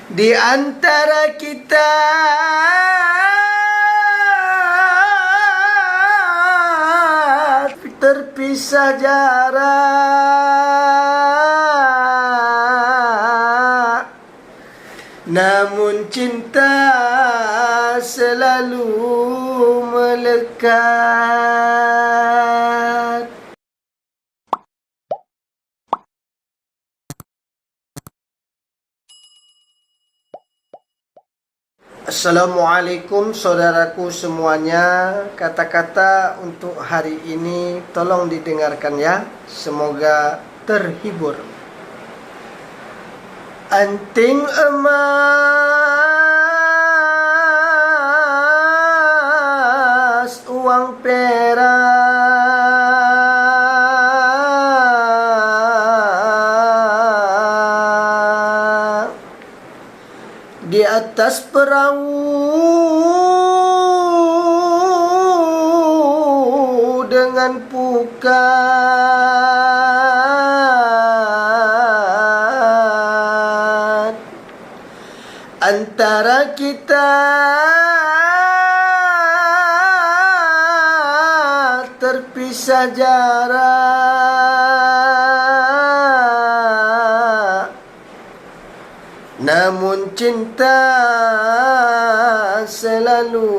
Di antara kita terpisah jarak, namun cinta selalu melekat. Assalamualaikum saudaraku semuanya. Kata-kata untuk hari ini tolong didengarkan ya. Semoga terhibur. Anting emas, uang perak di atas perahu dengan pukat. Antara kita terpisah jarak, namun cinta selalu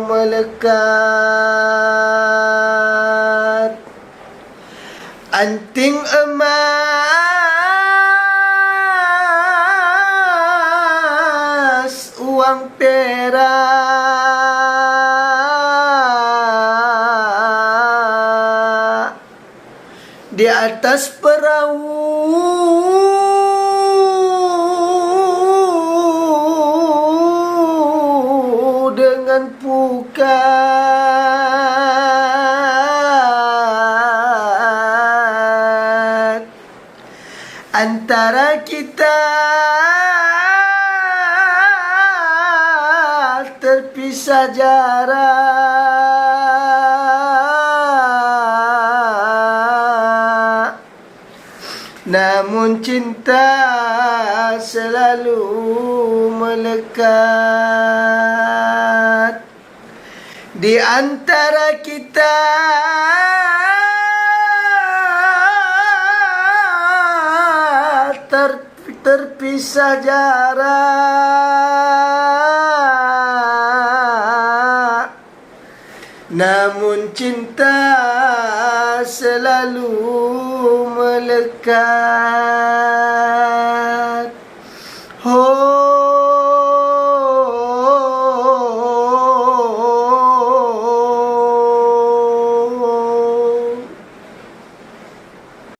melekat. Anting emas, uang perak di atas perahu dengan pukat. Antara kita terpisah jarak, namun cinta selalu melekat. Di antara kita terpisah jarak, namun cinta selalu melekat.